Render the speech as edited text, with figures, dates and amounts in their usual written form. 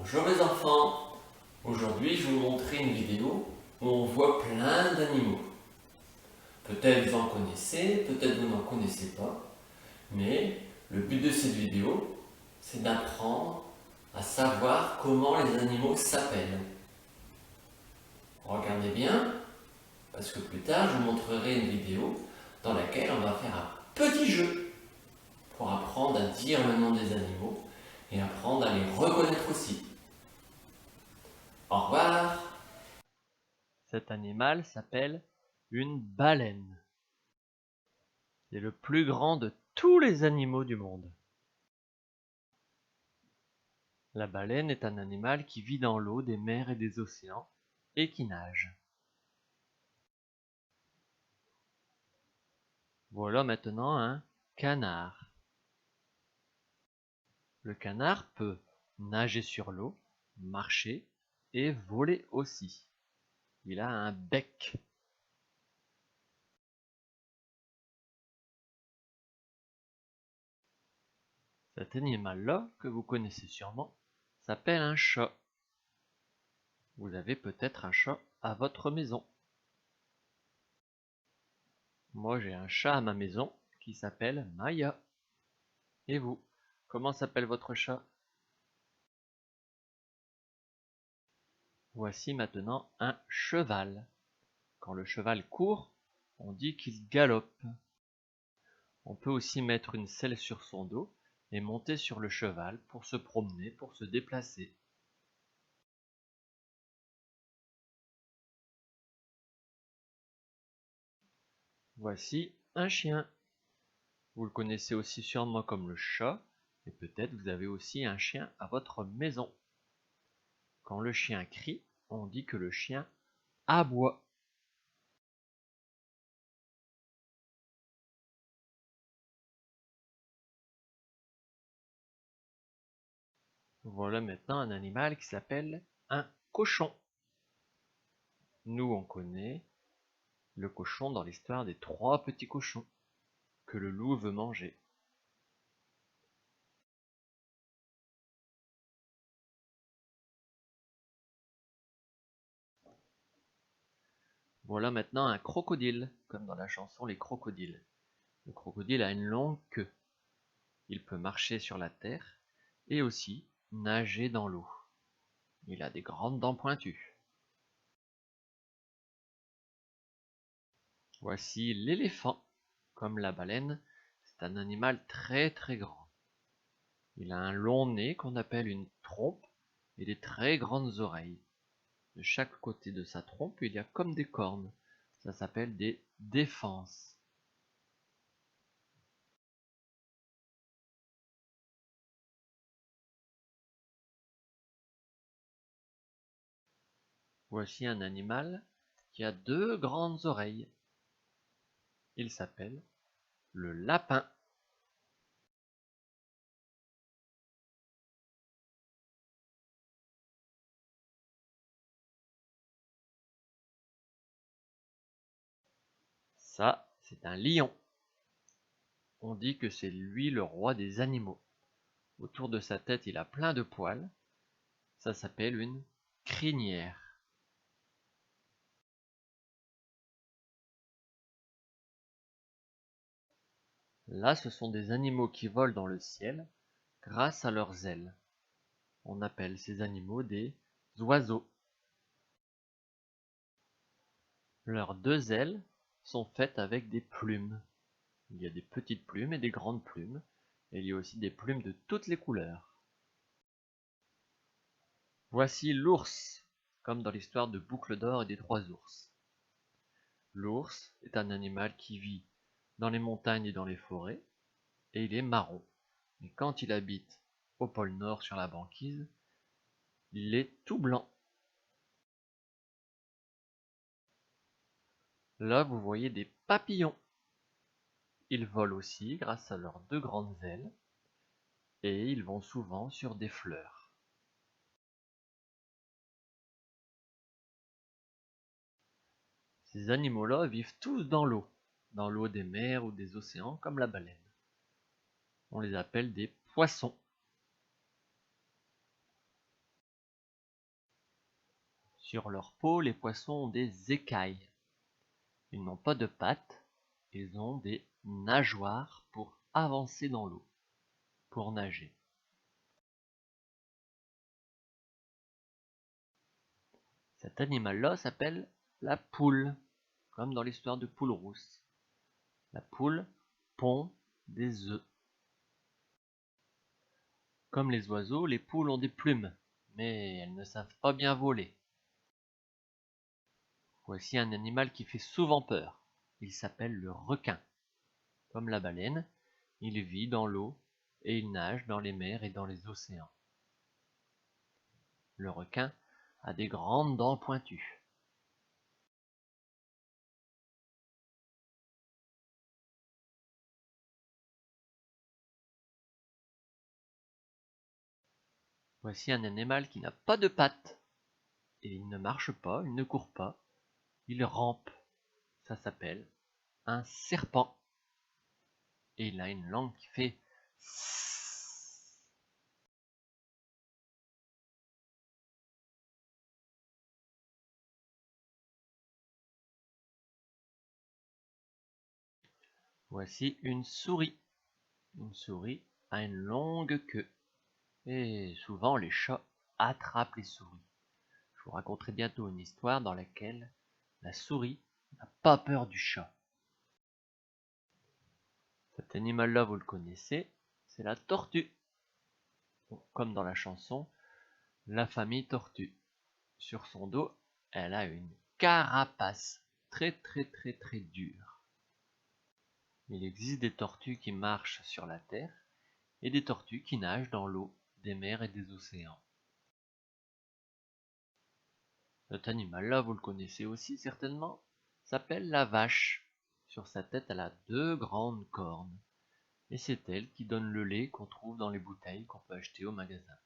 Bonjour les enfants, aujourd'hui je vais vous montrer une vidéo où on voit plein d'animaux. Peut-être vous en connaissez, peut-être vous n'en connaissez pas, mais le but de cette vidéo, c'est d'apprendre à savoir comment les animaux s'appellent. Regardez bien, parce que plus tard je vous montrerai une vidéo dans laquelle on va faire un petit jeu pour apprendre à dire le nom des animaux et apprendre à les reconnaître aussi. Au revoir. Cet animal s'appelle une baleine. C'est le plus grand de tous les animaux du monde. La baleine est un animal qui vit dans l'eau des mers et des océans et qui nage. Voilà maintenant un canard. Le canard peut nager sur l'eau, marcher et voler aussi. Il a un bec. Cet animal-là, que vous connaissez sûrement, s'appelle un chat. Vous avez peut-être un chat à votre maison. Moi j'ai un chat à ma maison qui s'appelle Maya. Et vous, comment s'appelle votre chat? Voici maintenant un cheval. Quand le cheval court, on dit qu'il galope. On peut aussi mettre une selle sur son dos et monter sur le cheval pour se promener, pour se déplacer. Voici un chien. Vous le connaissez aussi sûrement comme le chat, et peut-être vous avez aussi un chien à votre maison. Quand le chien crie, on dit que le chien aboie. Voilà maintenant un animal qui s'appelle un cochon. Nous on connaît le cochon dans l'histoire des 3 petits cochons que le loup veut manger. Voilà maintenant un crocodile, comme dans la chanson Les Crocodiles. Le crocodile a une longue queue. Il peut marcher sur la terre et aussi nager dans l'eau. Il a des grandes dents pointues. Voici l'éléphant. Comme la baleine, c'est un animal très très grand. Il a un long nez qu'on appelle une trompe et des très grandes oreilles. De chaque côté de sa trompe, il y a comme des cornes. Ça s'appelle des défenses. Voici un animal qui a 2 grandes oreilles. Il s'appelle le lapin. Ça, c'est un lion. On dit que c'est lui le roi des animaux. Autour de sa tête, il a plein de poils. Ça s'appelle une crinière. Là, ce sont des animaux qui volent dans le ciel grâce à leurs ailes. On appelle ces animaux des oiseaux. Leurs 2 ailes sont faites avec des plumes. Il y a des petites plumes et des grandes plumes, et il y a aussi des plumes de toutes les couleurs. Voici l'ours, comme dans l'histoire de Boucle d'Or et des 3 ours. L'ours est un animal qui vit dans les montagnes et dans les forêts, et il est marron. Mais quand il habite au pôle Nord sur la banquise, il est tout blanc. Là, vous voyez des papillons. Ils volent aussi grâce à leurs 2 grandes ailes, et ils vont souvent sur des fleurs. Ces animaux-là vivent tous dans l'eau des mers ou des océans comme la baleine. On les appelle des poissons. Sur leur peau, les poissons ont des écailles. Ils n'ont pas de pattes, ils ont des nageoires pour avancer dans l'eau, pour nager. Cet animal-là s'appelle la poule, comme dans l'histoire de Poule Rousse. La poule pond des œufs. Comme les oiseaux, les poules ont des plumes, mais elles ne savent pas bien voler. Voici un animal qui fait souvent peur. Il s'appelle le requin. Comme la baleine, il vit dans l'eau et il nage dans les mers et dans les océans. Le requin a des grandes dents pointues. Voici un animal qui n'a pas de pattes. Et il ne marche pas, il ne court pas, il rampe. Ça s'appelle un serpent. Et il a une langue qui fait sss. Voici une souris. Une souris a une longue queue. Et souvent les chats attrapent les souris. Je vous raconterai bientôt une histoire dans laquelle la souris n'a pas peur du chat. Cet animal-là, vous le connaissez, c'est la tortue. Comme dans la chanson, la famille tortue. Sur son dos, elle a une carapace très dure. Il existe des tortues qui marchent sur la terre et des tortues qui nagent dans l'eau des mers et des océans. Cet animal-là, vous le connaissez aussi certainement, s'appelle la vache. Sur sa tête, elle a 2 grandes cornes. Et c'est elle qui donne le lait qu'on trouve dans les bouteilles qu'on peut acheter au magasin.